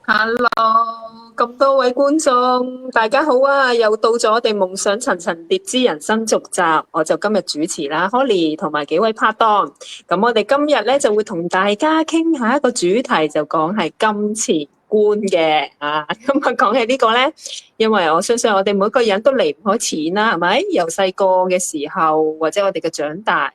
Hello，咁多位觀眾，大家好啊！又到咗我哋夢想層層疊之人生續集，我就今日主持啦，Holly 同埋幾位拍檔。咁我哋今日咧就會同大家傾下一個主題，就講係金錢觀嘅啊。咁啊，講起呢個咧，因為我相信我哋每個人都離唔開錢啦，係咪？由細個嘅時候，或者我哋嘅長大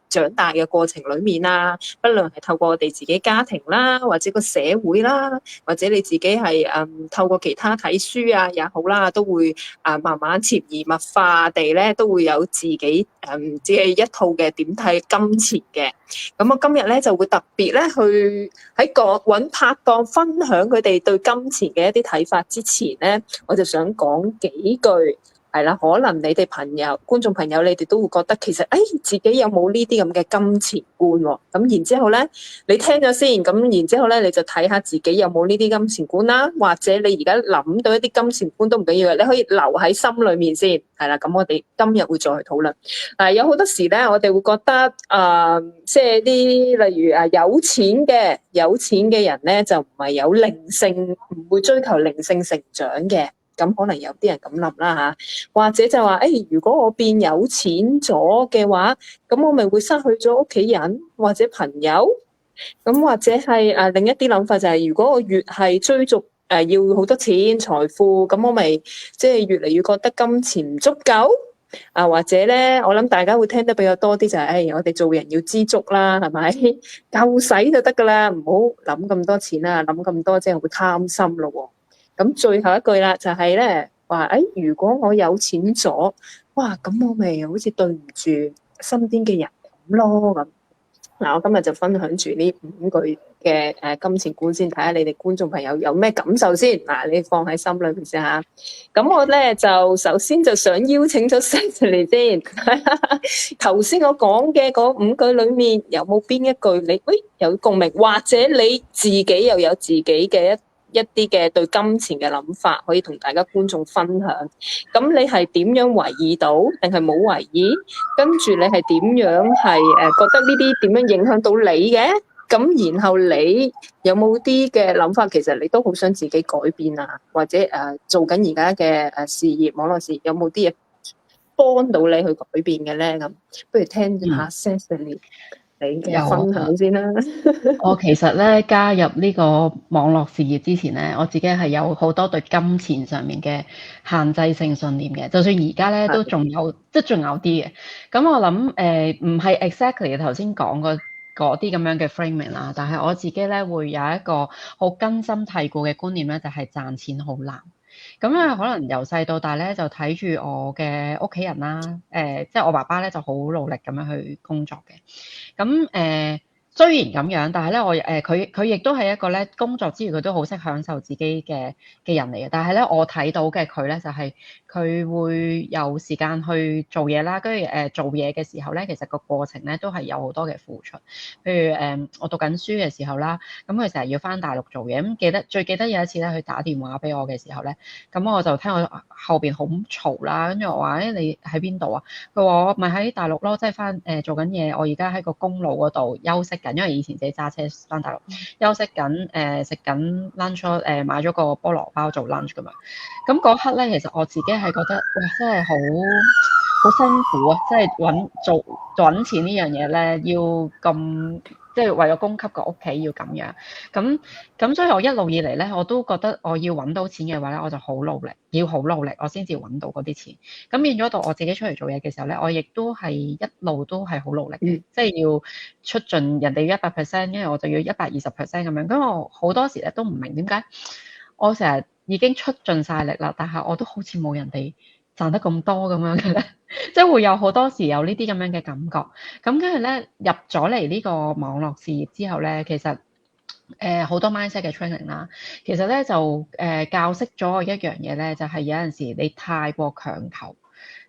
嘅過程裡面啦，不論係透過我哋自己家庭啦，或者個社會啦。或者你自己係透過其他睇書啊也好啦，都會慢慢潛移默化地咧，都會有自己一套嘅點睇金錢嘅。咁我今日咧就會特別咧去喺揾拍檔分享佢哋對金錢嘅一啲睇法之前咧，我就想講幾句。係啦，可能你哋觀眾朋友，你哋都會覺得其實，自己有冇呢啲咁嘅金錢觀喎？咁然之後咧，你聽咗先，咁然之後咧，你就睇下自己有冇呢啲金錢觀啦，或者你而家諗到一啲金錢觀都唔緊要嘅，你可以留喺心裏面先。係啦，咁我哋今日會再去討論。有好多時咧，我哋會覺得即係啲例如有錢嘅人咧，就唔係有靈性，唔會追求靈性成長嘅。咁可能有啲人咁諗啦嚇，或者就話如果我變有錢咗嘅話，咁我咪會失去咗屋企人或者朋友。咁或者係另一啲諗法就係，如果我越係追逐要好多錢財富，咁我咪即係越嚟越覺得金錢唔足夠或者咧，我諗大家會聽得比較多啲就係，我哋做人要知足啦，係咪？夠使就得噶啦，唔好諗咁多錢啦，諗咁多即係會貪心咯喎。咁最後一句啦，就係咧話如果我有錢咗，哇，咁我咪好似對唔住身邊嘅人咁咯咁。嗱，我今日就分享住呢5句嘅金錢觀先，睇下你哋觀眾朋友有咩感受先。嗱，你放喺心裏面先嚇。咁我咧就首先就想邀請咗 Cecily 先。頭先我講嘅嗰5句裏面，有冇邊一句你有共鳴，或者你自己又有自己嘅一啲嘅對金錢嘅諗法，可以同大家觀眾分享。咁你係點樣懷疑到，定係冇懷疑？跟住你係點樣係覺得呢啲點樣影響到你嘅？咁然後你有冇啲嘅諗法？其實你都好想自己改變啊，或者做緊而家嘅事業、網絡事業，有冇啲嘢幫到你去改變嘅咧？咁不如聽下 Cecily 你嘅分享先啦。我其實咧加入呢個網絡事業之前咧，我自己係有好多對金錢上面嘅限制性信念嘅。就算而家咧都仲有，即係仲有啲嘅。咁我諗唔係 exactly 頭先講嗰啲咁樣嘅 framing 啦，但係我自己咧會有一個好根深蒂固嘅觀念咧，就係賺錢好難。咁咧可能由細到大咧就睇住我嘅屋企人啦，即係我爸爸咧就好努力咁樣去工作嘅。咁雖然咁樣，但係咧佢亦都係一個咧工作之餘佢都好識享受自己嘅人嚟嘅。但係咧我睇到嘅佢咧就係佢會有時間去做嘢啦，跟住做嘢嘅時候咧，其實個過程咧都係有好多嘅付出。譬如我讀緊書嘅時候啦，咁佢成日要返大陸做嘢，咁最記得有一次咧，佢打電話俾我嘅時候咧，咁我就聽我後邊好嘈啦，跟住我話你喺邊度啊？佢話我咪喺大陸咯，即係翻做緊嘢。我而家喺個公路嗰度休息緊，因為以前自己揸車翻大陸休息緊，食緊 lunch 買咗個菠蘿包做 lunch 咁樣。咁嗰刻咧，其實我自己係覺得哇，真係好辛苦啊！即係揾錢呢樣嘢咧，要咁即係為咗供給個屋企要咁樣。咁所以我一路以嚟咧，我都覺得我要揾到錢嘅話咧，我就好努力，要好努力，我先至揾到嗰啲錢。咁變咗到我自己出嚟做嘢嘅時候咧，我亦都係一路都係好努力嘅，即係要出盡人哋要100%，因為我就要120%咁樣。咁我好多時咧都唔明點解我成日已經出盡晒力啦，但係我都好似冇人哋賺得咁多咁樣嘅咧，即係會有好多時有呢啲咁樣嘅感覺。咁跟住咧入咗嚟呢個網絡事業之後咧，其實好多 mindset 嘅 training 啦，其實咧就教識咗我一樣嘢咧，就係有陣時你太過強求，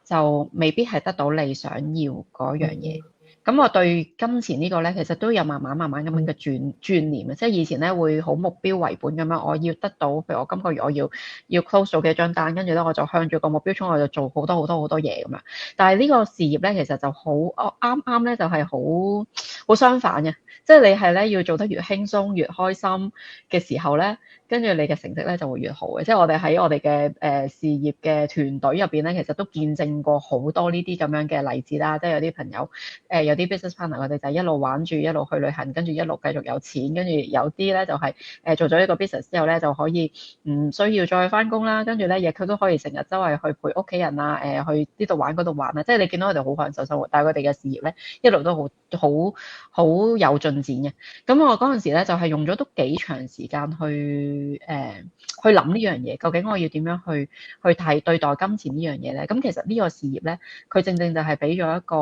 就未必係得到你想要嗰樣嘢。咁我對金錢呢個咧，其實都有慢慢咁樣嘅轉念嘅，即係以前咧會好目標為本咁樣，我要得到，譬如我今個月我要 close 咗幾張單，跟住咧我就向住個目標衝，我就做好多嘢咁樣。但係呢個事業咧，其實就好，我啱啱咧就係好相反嘅，即係你係咧要做得越輕鬆越開心嘅時候咧，跟住你嘅成績咧就會越好嘅。即係我哋喺我哋嘅事業嘅團隊入邊咧，其實都見證過好多呢啲咁樣嘅例子啦。即係有啲朋友有啲 business partner 佢哋就一路玩住一路去旅行，跟住一路繼續有錢，跟住有啲咧就係做咗一個 business 之後咧就可以唔需要再翻工啦，跟住咧亦佢都可以成日周圍去陪屋企人啊，去呢度玩嗰度玩啊，即係你見到佢哋好享受生活，但係佢哋嘅事業咧一路都好有進展嘅。咁我嗰陣時咧就係用咗都幾長時間去諗呢樣嘢，究竟我要點樣去睇對待金錢呢樣嘢咧？咁其實呢個事業咧，佢正正就係俾咗一個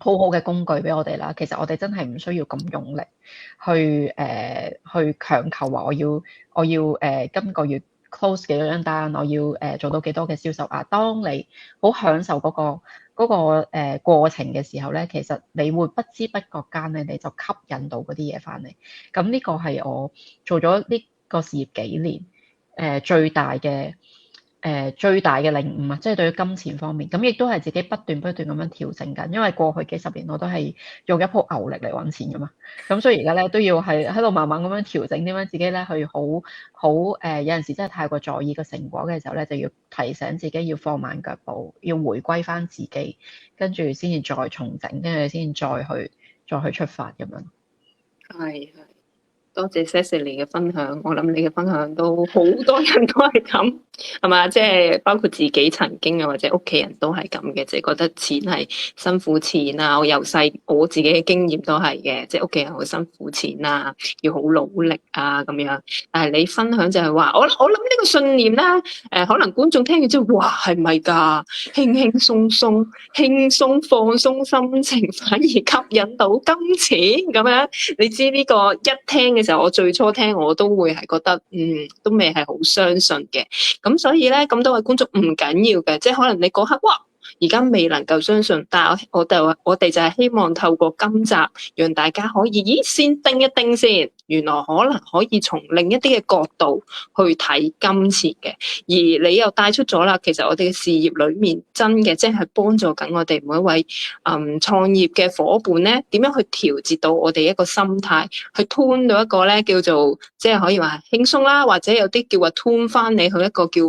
好好嘅工具俾我哋啦。其實我哋真係唔需要咁用力去強求話我要今個月 close 幾多張單，我要做到幾多嘅銷售額。當你好享受嗰個過程嘅時候咧，其實你會不知不覺間咧，你就吸引到嗰啲嘢翻嚟。咁呢個係我做咗呢個事業幾年最大嘅領悟啊，即係對於金錢方面，咁亦都係自己不斷咁樣調整緊。因為過去幾十年我都係用一鋪牛力嚟揾錢噶嘛，咁所以而家咧都要係喺度慢慢咁樣調整，點樣自己咧去好有陣時真係太過在意個成果嘅時候咧，就要提醒自己要放慢腳步，要回歸翻自己，跟住先至再重整，跟住先再去出發咁樣。係。多謝 Cecily 嘅分享，我諗你嘅分享都好多人都係咁，係嘛？即係包括自己曾經啊，或者屋企人都係咁嘅，即係覺得錢係辛苦錢啊。我由細我自己嘅經驗都係嘅，即係屋企人好辛苦錢啊，要好努力啊咁樣。但係你分享就係話，我諗呢個信念咧，可能觀眾聽完之後，哇，係咪㗎？輕輕放鬆心情，反而吸引到金錢咁樣。你知呢個一聽嘅時候，我最初聽我都會係覺得，都未係好相信嘅。咁所以咧，咁多位觀眾唔緊要嘅，即係可能你嗰刻，哇，而家未能夠相信，但係我哋就係希望透過今集，讓大家可以，先定一定先，原來可能可以從另一啲嘅角度去睇金錢嘅。而你又帶出咗啦，其實我哋嘅事業裏面真嘅，即係幫助緊我哋每一位創業嘅夥伴咧，點樣去調節到我哋一個心態，去 tune 到一個咧叫做即係可以話輕鬆啦，或者有啲叫話 tune 翻你去一個叫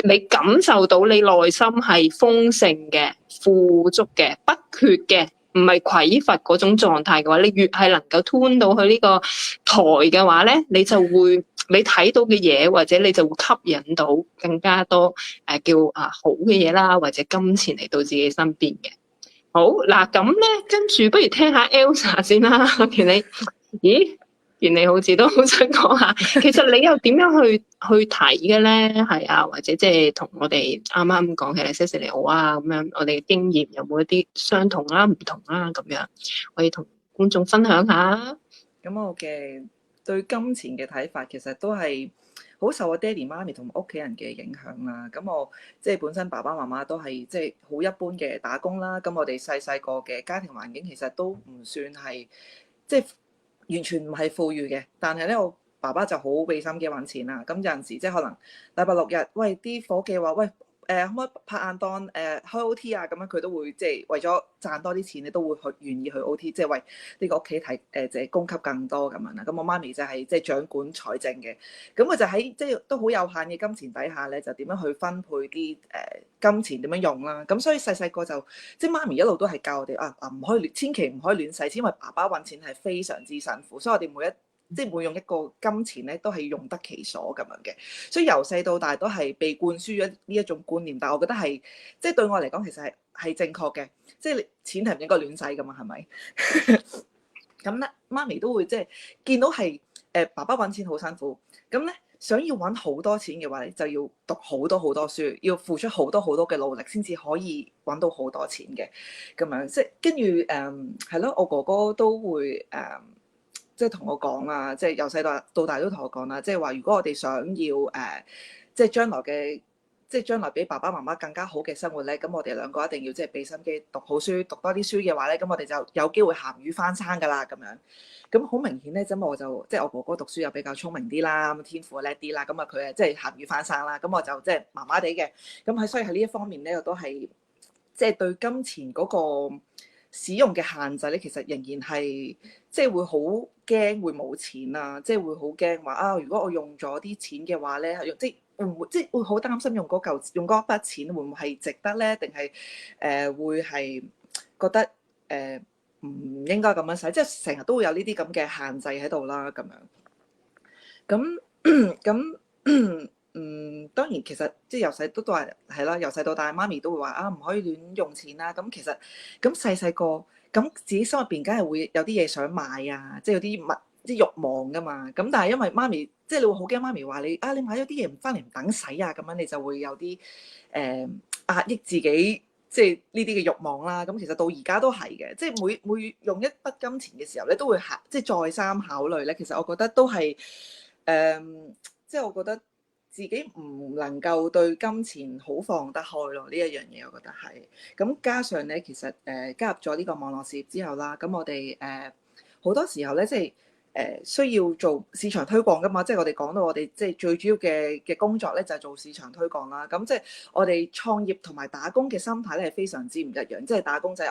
你感受到你內心係豐盛嘅、富足嘅、不缺嘅，唔係匱乏嗰種狀態嘅話，你越係能夠 tune 到去呢個台嘅話咧，你就會你睇到嘅嘢，或者你就會吸引到更加多叫好嘅嘢啦，或者金錢嚟到自己身邊嘅。好嗱，咁咧跟住不如聽下 Elsa 先啦。見你好似都好想講下，其實你又點樣去睇嘅咧？係啊，或者即係同我哋啱啱講嘅 Cecily 好啊咁樣，我哋嘅經驗有冇一啲相同啦、唔同啦咁樣，可以同觀眾分享下。咁我嘅對金錢嘅睇法，其實都係好受我爹哋媽咪同屋企人嘅影響啦。咁我即係本身爸爸媽媽都係即係好一般嘅打工啦。咁我哋細個嘅家庭環境其實都唔算係即係完全唔係富裕嘅，但係咧我爸爸就好俾心機揾錢啦。咁有陣時即係可能禮拜六日，喂啲伙計話喂可唔可以拍晏檔開 OT 啊？咁樣佢都會即係為咗賺多啲錢，你都會願意去 OT，即係為呢個屋企即係供給更多咁樣啦。咁我媽咪就係即係掌管財政嘅，咁佢就喺即係都好有限嘅金錢底下咧，就點樣去分配啲金錢點樣用啦。咁所以細個就即係媽咪一路都係教我哋唔可以千祈唔可以亂使錢，因為爸爸揾錢係非常之辛苦，所以我哋每用一個金錢咧，都係用得其所咁樣嘅。所以由細到大都係被灌輸咗呢一種觀念，但係我覺得係即係對我嚟講，其實係正確嘅。即係你錢係唔應該亂使噶嘛，係咪？咁咧，媽咪都會即係見到係爸爸揾錢好辛苦，咁咧想要揾好多錢嘅話咧，就要讀好多書，要付出好多嘅努力，先至可以揾到好多錢嘅咁樣。即係跟住係咯，我哥哥都會即係同我講啦，即係由細到大都同我講啦，即係話如果我哋想要即係將來嘅即係將來俾爸爸媽媽更加好嘅生活咧，咁我哋兩個一定要即係俾心機讀好書，讀多啲書嘅話咧，咁我哋就有機會鹹魚翻生噶啦咁樣。咁好明顯咧，咁我就即係我哥哥讀書又比較聰明啲啦，咁天賦叻啲啦，咁啊佢係即係鹹魚翻生啦，咁我就即係麻麻地嘅。咁所以喺呢一方面咧，我都係即係對金錢嗰個使用嘅限制咧，其實仍然係即係會好驚會冇錢啊，即係會好驚話啊，如果我用咗啲錢嘅話咧，即係會唔會即係會好擔心用嗰筆錢會唔會係值得咧？定係會係覺得唔應該咁樣使，即係成日都會有呢啲咁嘅限制喺度啦，咁樣。咁當然其實即係由細都係啦，由細到大媽咪都會話啊，唔可以亂用錢啦。咁其實咁細個咁自己心入邊梗係會有啲嘢想買啊，即係有啲慾望噶嘛。咁但係因為媽咪即係你會好驚媽咪話你啊，你買咗啲嘢唔翻嚟唔等使啊，咁樣你就會有啲壓抑自己。即係呢啲嘅慾望啦，咁其實到而家都係嘅，即係每用一筆金錢嘅時候咧，都會即係再三考慮咧。其實我覺得都係即係我覺得自己唔能夠對金錢好放得開咯。呢一樣嘢我覺得係。咁加上咧，其實加入咗呢個網絡事業之後啦，咁我哋好多時候咧，即係需要做市場推廣噶嘛，即係我哋講到我哋即係最主要嘅工作咧，就係做市場推廣啦。咁即係我哋創業同埋打工嘅心態咧係非常之唔一樣。即係打工仔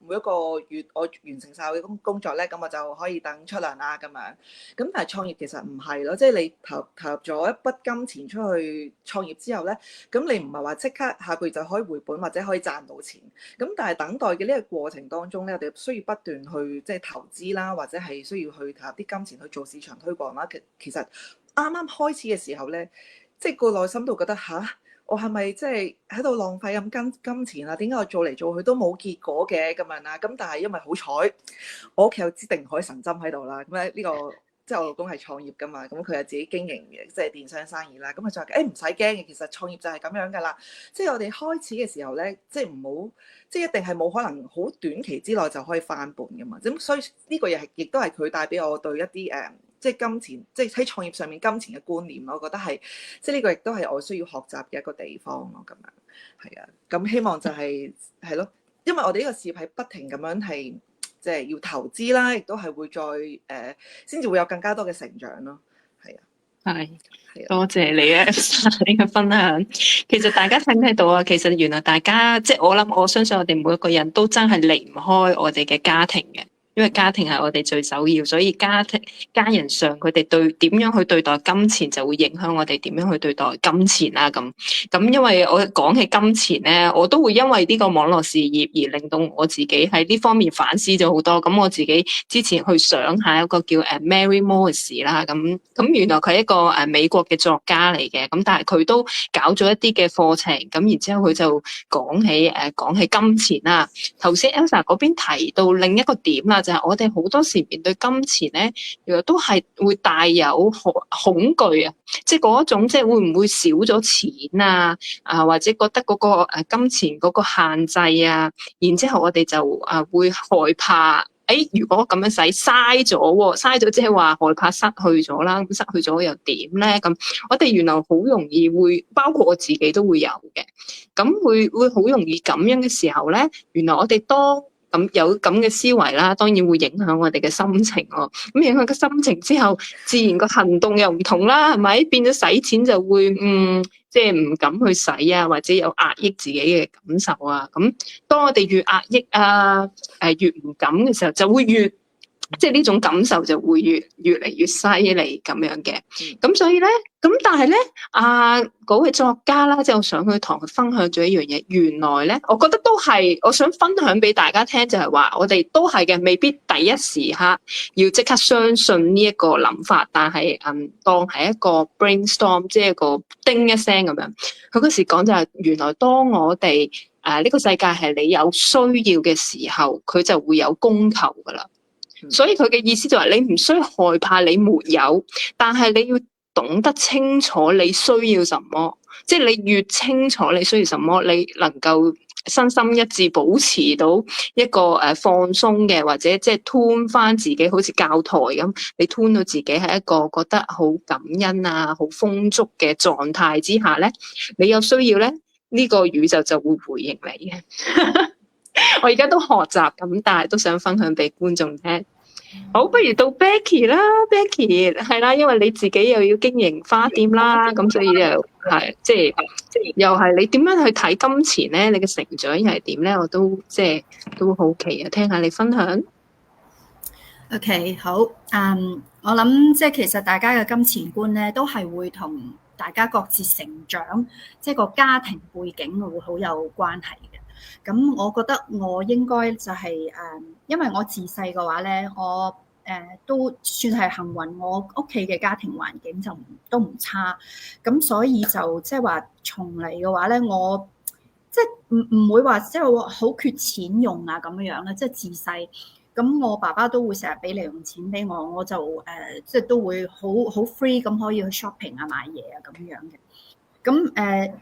每一個月我完成晒我嘅工作咧，咁我就可以等出糧啦咁樣。咁但係創業其實唔係咯，即係你投入咗一筆金錢出去創業之後咧，咁你唔係話即刻下個月就可以回本或者可以賺到錢。咁但係等待嘅呢個過程當中咧，我哋需要不斷去即係投資啦，或者係需要去投入啲金錢去做市場推廣啦。其實啱啱開始嘅時候咧，即係個內心都覺得我係咪即係喺度浪費咁金錢啊？點解我做嚟做去都冇結果嘅咁樣啦？咁但係因為好彩，我屋企有支定海神針喺度啦。咁咧呢個即係我老公係創業噶嘛，咁佢係自己經營嘅，即係電商生意啦。咁佢就話唔使驚嘅，其實創業就係咁樣噶啦。即係我哋開始嘅時候咧，即係唔好，即係一定係冇可能好短期之內就可以翻本噶嘛。咁所以呢個亦都係佢帶俾我對一啲即係金錢，即係喺創業上面金錢嘅觀念咯。我覺得係，即係呢個亦都係我需要學習嘅一個地方咯。咁樣係啊，咁希望就係咯，因為我哋呢個事業係不停咁樣係。即係要投資啦，亦都係會再先至會有更加多嘅成長咯。係啊，係多謝你啊，你嘅分享。其實大家睇唔睇到啊？其實原來大家即係我相信我哋每一個人都真係離唔開我哋嘅家庭嘅。因為家庭係我哋最首要，所以家人上佢哋點樣去對待金錢，就會影響我哋點樣去對待金錢啦。咁，因為我講起金錢咧，我都會因為呢個網絡事業而令到我自己喺呢方面反思咗好多。咁我自己之前去上下一個叫Mary Morris 啦，咁原來佢係一個美國嘅作家嚟嘅，咁但係佢都搞咗一啲嘅課程，咁然之後佢就講起金錢啦。頭先 Elsa 嗰邊提到另一個點啦。就係我哋好多時面對金錢咧，原來都係會帶有恐懼啊！即係嗰種，即係會唔會少咗錢啊？或者覺得嗰個金錢嗰個限制啊，然之後我哋就會害怕。如果咁樣使嘥咗即係話害怕失去咗啦。咁失去咗又點咧？咁我哋原來好容易會，包括我自己都會有嘅。咁會好容易咁樣嘅時候咧，原來我哋咁有咁嘅思維啦，當然會影響我哋嘅心情喎。咁影響個心情之後，自然個行動又唔同啦，係咪？變咗使錢就會即係唔敢去使啊，或者有壓抑自己嘅感受啊。咁當我哋越壓抑越唔敢嘅時候，就會越即係呢種感受就會越嚟越犀利咁樣嘅。咁所以咧，但係咧，嗰位作家啦，即係我上去堂佢分享咗一樣嘢。原來咧，我覺得都係我想分享俾大家聽，就係話我哋都係嘅，未必第一時刻要即刻相信呢一個諗法，但係當係一個 brainstorm， 即係一個叮一聲咁樣。佢嗰時講就係原來當我哋呢個世界係你有需要嘅時候，佢就會有供求噶啦。所以佢嘅意思就係你唔需要害怕你沒有，但係你要懂得清楚你需要什麼，即係你越清楚你需要什麼，你能夠身心一致，保持到一個放鬆嘅，或者即係 tune 翻自己，好似教台咁，你 tune 到自己係一個覺得好感恩啊、好豐足嘅狀態之下咧，你有需要咧，呢個宇宙就會回應你嘅。我而家都學習咁，但係都想分享俾觀眾聽。好，不如到 Becky 啦，Becky 係啦，因為你自己又要經營花店啦，咁所以又係即係又係你點樣去睇金錢咧？你嘅成長又係點咧？我都即係都好奇啊，聽下你分享。OK， 好，我諗即係其實大家嘅金錢觀咧，都係會同大家各自成長，即係個家庭背景會好有關係嘅。咁我覺得我應該就係因為我自細嘅話咧，我都算係幸運，我屋企嘅家庭環境就都唔差，咁所以就即係話從嚟嘅話咧，我即係唔會話即係好缺錢用啊咁樣啦，即係自細。咁我爸爸都會成日俾零用錢俾我，我就即係都會好 free 咁可以去 shopping 啊買嘢啊咁樣嘅。咁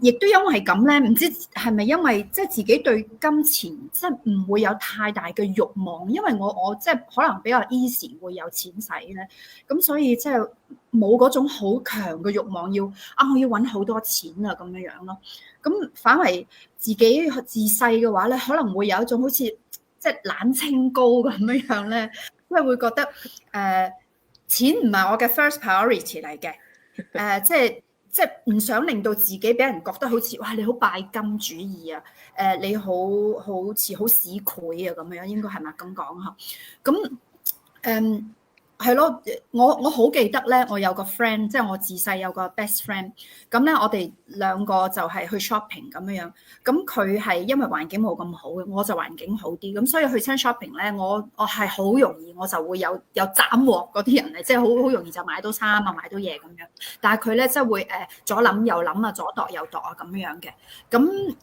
亦都因為咁咧，唔知係咪因為即係自己對金錢即係唔會有太大嘅慾望，因為我即係可能比較 easy 會有錢使咧，咁所以即係冇嗰種好強嘅慾望要我要揾好多錢啊咁樣樣咯。咁反為自己自細嘅話咧，可能會有一種好似即係冷清高咁樣樣咧，因為會覺得錢唔係我嘅 first priority 嚟嘅，即係唔想令到自己俾人覺得好似哇你好拜金主義啊，你好似好市儈啊咁樣，應該係咪咁講嚇？咁係咯，我好記得咧，我有個 friend， 即係我自細有個 best friend， 咁咧我哋兩個就係去 shopping 咁樣，咁佢係因為環境冇咁好嘅，我就環境好啲，咁所以去親 shopping 咧，我係好容易我就會有斬獲嗰啲人嚟，即係好容易就買到衫啊，買到嘢咁樣，但係佢咧即係會左諗右諗啊，左度右度啊咁樣嘅，咁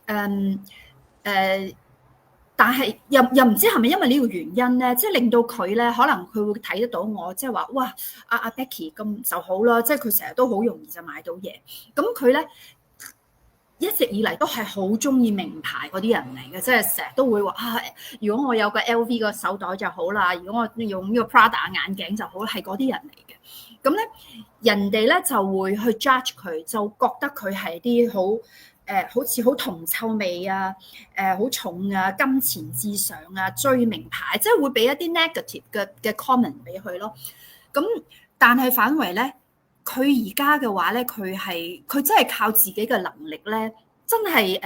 但係又唔知係咪因為呢個原因咧，即係令到佢咧，可能佢會睇得到我，即係話哇，阿 Becky 咁就好啦，即係佢成日都好容易就買到嘢。咁佢咧一直以嚟都係好中意名牌嗰啲人嚟嘅，即係成日都會話如果我有個 LV 個手袋就好啦，如果我用呢個 Prada 眼鏡就好，係嗰啲人嚟嘅。咁咧人哋咧就會去 judge 佢，就覺得佢係啲好似好銅臭味啊，好重啊，金錢至上啊，追名牌，即係會俾一啲 negative 嘅 comment 俾佢咯。咁但係反為咧，佢而家嘅話咧，佢真係靠自己嘅能力咧，真係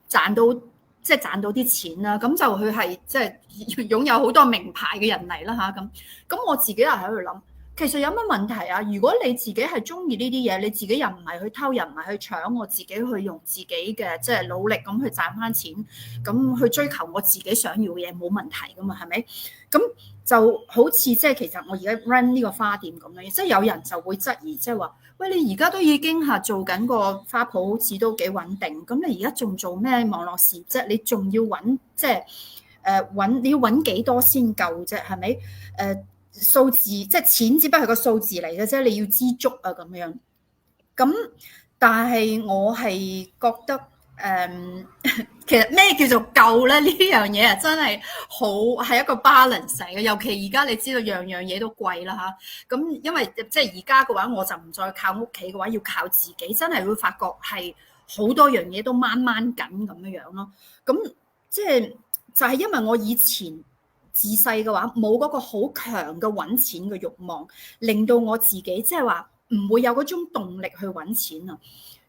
賺到啲錢啦。咁就佢係即係擁有好多名牌嘅人嚟啦嚇咁我自己又喺度諗。其實有乜問題啊？如果你自己係中意呢啲嘢，你自己又唔係去偷，又唔係去搶，我自己去用自己嘅即係努力咁去賺翻錢，咁去追求我自己想要嘅嘢，冇問題噶嘛？係咪？咁就好似即係其實我而家 run 呢個花店咁樣，即係有人就會質疑，即係話：喂，你而家都已經做緊個花鋪，好似都幾穩定，咁你而家仲做咩網絡事啫？你仲要揾即係你要揾幾多先夠啫？係咪？數字即係錢，只不過係個數字嚟嘅啫。你要知足啊咁樣。咁但係我係覺得其實咩叫做夠咧？呢樣嘢啊，真係好係一個 balance 嚟嘅。尤其而家你知道樣樣嘢都貴啦嚇。咁因為即係而家嘅話，我就唔再靠屋企嘅話，要靠自己，真係會發覺係好多樣嘢都掹緊咁樣樣咯。咁即係就係因為我以前自細嘅話冇嗰個好強嘅揾錢嘅慾望，令到我自己即係話唔會有嗰種動力去揾錢啊。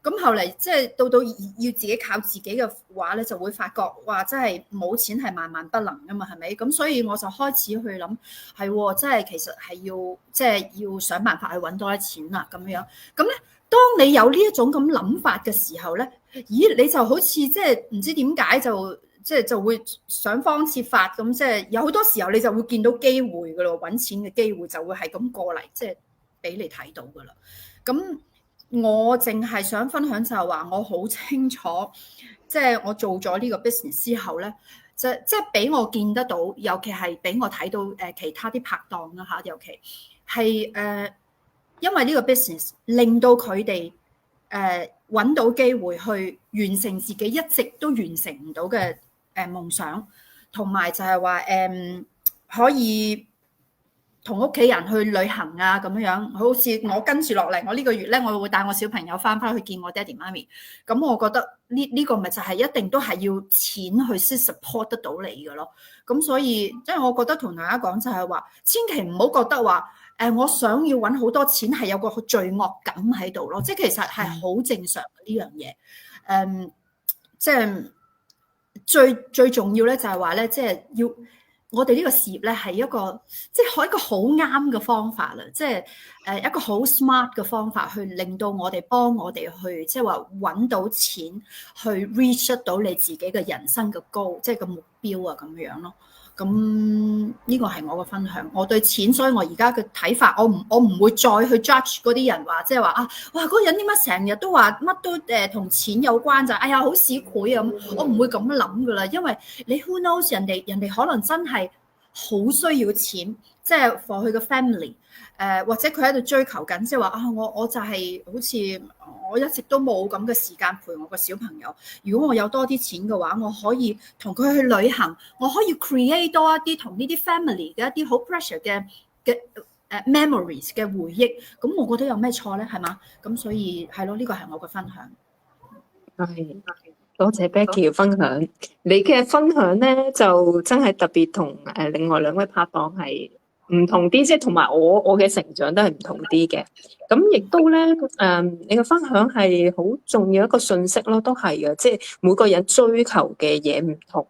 咁後嚟即係到要自己靠自己嘅話咧，就會發覺話真係冇錢係萬萬不能噶嘛，係咪？咁所以我就開始去諗係，即係其實係要即係要想辦法去揾多啲錢啦咁樣。咁咧，當你有呢一種咁諗法嘅時候咧，咦你就好似即係唔知點解就會想方設法咁，即係有好多時候你就會見到機會噶咯，揾錢嘅機會就會係咁過嚟，即係俾你睇到噶啦。咁我淨係想分享就係話，我好清楚，即係我做咗呢個 business 之後咧，即係俾我見得到，尤其係俾我睇到其他啲拍檔啦嚇，尤其係因為呢個 business 令到佢哋揾到機會去完成自己一直都完成唔到嘅夢想，同埋就係話可以同屋企人去旅行啊咁樣，好似我跟住落嚟，我呢個月咧，我會帶我小朋友翻去見我爹哋媽咪。咁我覺得呢個咪就係一定都係要錢去先 support 得到你嘅咯。咁所以即係我覺得同大家講就係話，千祈唔好覺得話我想要揾好多錢係有個罪惡感喺度咯。即係其實係好正常嘅呢樣嘢。即係最重要咧就係話咧，即係要。我哋呢個事業咧係一個好啱嘅方法啦，即係一個好 smart 嘅方法，去令到我哋幫我哋去即係話揾到錢，去 reach 到你自己嘅人生嘅goal，即係個目標啊咁樣咯。咁呢個係我嘅分享。我對錢，所以我而家嘅睇法，我唔會再去 judge 嗰啲人話，即係話啊，哇嗰個人點解成日都話乜都同錢有關就，哎呀好市儈咁，我唔會咁諗噶啦，因為你 who knows 人哋可能真係好需要錢，即係 for 佢嘅 family，或者佢喺度追求緊，即係話啊，我就係好似我一直都冇咁嘅時間陪我個小朋友。如果我有多啲錢嘅話，我可以同佢去旅行，我可以 create 多一啲同呢啲 family 嘅一啲好 precious 嘅memories 嘅回憶。咁我覺得有咩錯咧？係嘛？咁所以係咯，呢個係我嘅分享。係，多謝 Becky 嘅分享。你嘅分享咧就真係特別同另外兩位拍檔係唔同啲，即係同埋我嘅成長都係唔同啲嘅。咁亦都咧你嘅分享係好重要一個信息咯，都係嘅，即係每個人追求嘅嘢唔同。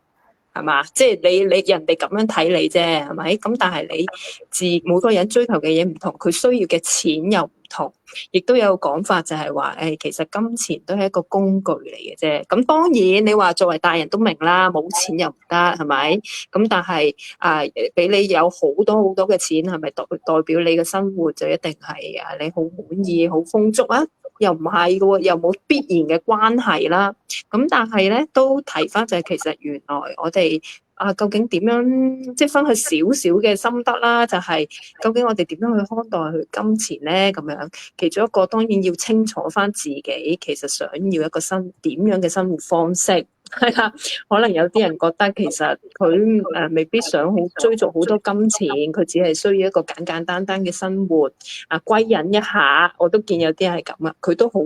係嘛？即係你人哋咁樣睇你啫，係咪？咁但係你每個人追求嘅嘢唔同，佢需要嘅錢又唔同，亦都有講法就係話，其實金錢都係一個工具嚟嘅啫。咁當然你話作為大人都明啦，冇錢又唔得，係咪？咁但係俾你有好多好多嘅錢，係咪代表你嘅生活就一定係你好滿意、好豐足啊？又唔係嘅喎，又冇必然嘅關係啦。咁但係咧都提翻就係其實原來我哋究竟點樣即係分享少少嘅心得啦，就係究竟我哋點樣去看待佢金錢咧？咁樣其中一個當然要清楚翻自己其實想要一個點樣嘅生活方式。係啦，可能有啲人覺得其實佢未必想好追逐好多金錢，佢只係需要一個簡簡單單嘅生活歸隱一下。我都見有啲係咁啊，佢都好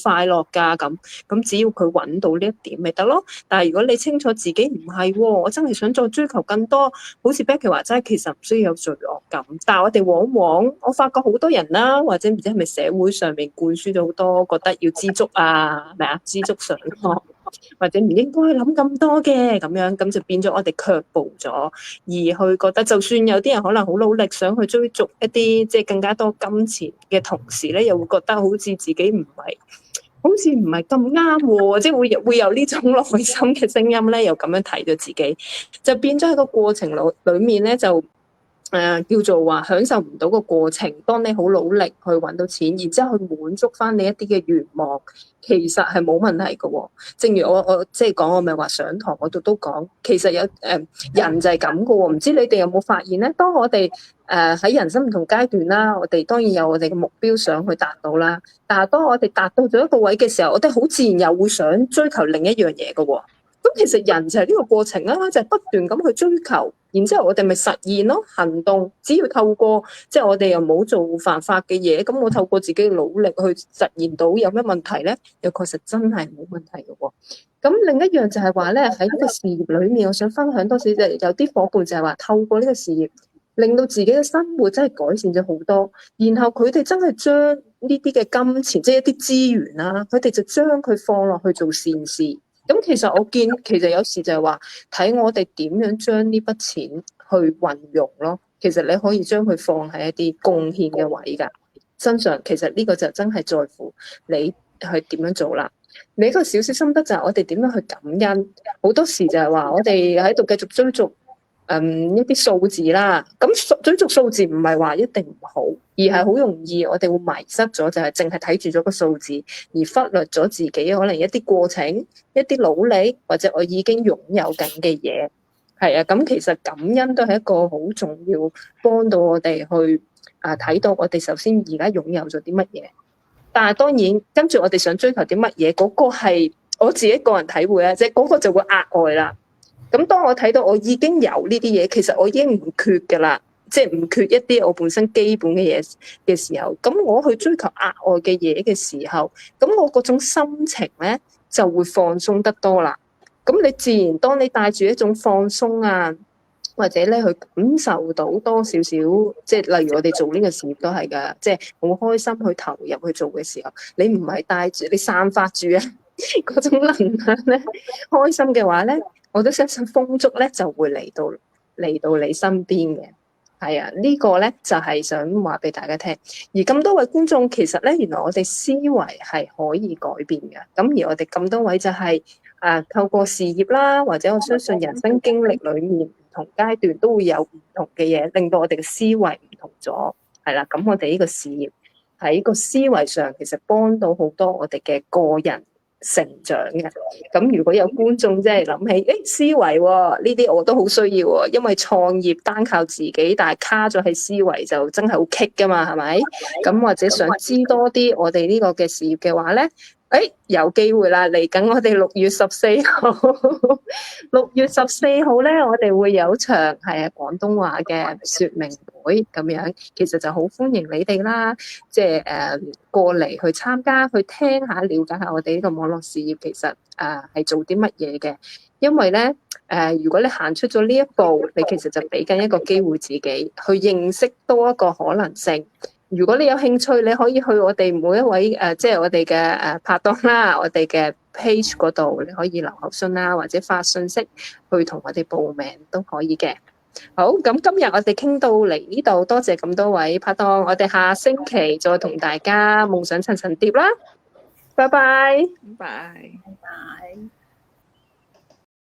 快樂㗎咁只要佢揾到呢一點咪得咯。但係如果你清楚自己唔係喎，我真係想再追求更多，好似 Becky 話齋，其實唔需要有罪惡感。但係我哋往往我發覺好多人啦，或者唔知係咪社會上面灌輸咗好多覺得要知足啊，係咪啊？知足常樂。或者唔應該諗咁多嘅咁樣，咁就變咗我哋卻步咗，而去覺得就算有啲人可能好努力想去追逐一啲即係更加多金錢嘅同時咧，又會覺得好似自己唔係咁啱喎，即係會有呢種內心嘅聲音咧，又咁樣睇咗自己，就變咗喺個過程裏面咧就。叫做話享受唔到個過程，當你好努力去揾到錢，然之後去滿足翻你一啲嘅願望，其實係冇問題嘅喎。正如我即係講，我咪話上堂嗰度都講，其實有人就係咁嘅喎。唔知你哋有冇發現咧？當我哋喺人生唔同階段啦，我哋當然有我哋嘅目標想去達到啦。但係當我哋達到咗一個位嘅時候，我哋好自然又會想追求另一樣嘢嘅喎。咁其實人就係呢個過程啦，就係不斷咁去追求，然之後我哋咪實現咯，行動。只要透過即係我哋又冇做犯法嘅嘢，咁我透過自己嘅努力去實現到，有咩問題咧？又確實真係冇問題嘅喎。咁另一樣就係話咧，喺呢個事業裏面，我想分享多少就有啲夥伴就係話透過呢個事業，令到自己嘅生活真係改善咗好多，然後佢哋真係將呢啲嘅金錢，即係一啲資源啦，佢哋就將佢放落去做善事。咁其實我見其實有時就係話睇我哋點樣將呢筆錢去運用咯。其實你可以將佢放喺一啲貢獻嘅位㗎身上。其實呢個就真係在乎你去點樣做啦。你一個小小心得就係我哋點樣去感恩。好多時就係話我哋喺度繼續追逐一啲數字啦。咁追逐數字唔係話一定唔好，而係好容易我哋會迷失咗，就係淨係睇住咗個數字，而忽略咗自己可能一啲過程、一啲努力，或者我已經擁有緊嘅嘢。係啊，咁其實感恩都係一個好重要，幫到我哋去睇到我哋首先而家擁有咗啲乜嘢。但係當然跟住我哋想追求啲乜嘢，嗰個係我自己個人體會啊，即係嗰個就會額外啦。咁當我睇到我已經有呢啲嘢，其實我已經唔缺㗎啦，即係唔缺一啲我本身基本嘅嘢嘅時候，咁我去追求額外嘅嘢嘅時候，咁我嗰種心情咧就會放鬆得多啦。咁你自然當你帶住一種放鬆啊，或者咧去感受到多少少，即係例如我哋做呢個事業都係㗎，即係好開心去投入去做嘅時候，你唔係帶住你散發住啊嗰種能量咧，開心嘅話咧，我都相信豐足咧就會嚟到你身邊嘅。係啊，呢個咧就係想話俾大家聽。而咁多位觀眾，其實咧原來我哋思維係可以改變嘅。咁而我哋咁多位就係透過事業啦，或者我相信人生經歷裡面唔同階段都會有唔同嘅嘢，令到我哋嘅思維唔同咗。係啦，咁我哋呢個事業喺個思維上其實幫到好多我哋嘅個人成長嘅。咁如果有觀眾即係諗起，思維喎呢啲我都好需要喎，因為創業單靠自己，但係卡咗喺思維就真係好棘㗎嘛，係咪？咁或者想知多啲我哋呢個嘅事業嘅話咧，有機會啦！嚟緊我哋6月14號，6月14號咧，我哋會有場係廣東話嘅説明會咁樣，其實就好歡迎你哋啦，即係過嚟去參加，去聽下、了解下我哋呢個網絡事業其實係做啲乜嘢嘅。因為咧如果你行出咗呢一步，你其實就俾緊一個機會自己去認識多一個可能性。如果你有興趣，你可以去我哋每一位即係我哋嘅拍檔啦，我哋嘅 page 嗰度，你可以留口信啦，或者發信息去同我哋報名都可以嘅。好，咁今日我哋傾到嚟呢度，多謝咁多位拍檔，我哋下星期再同大家夢想層層疊啦，拜拜。拜。拜拜。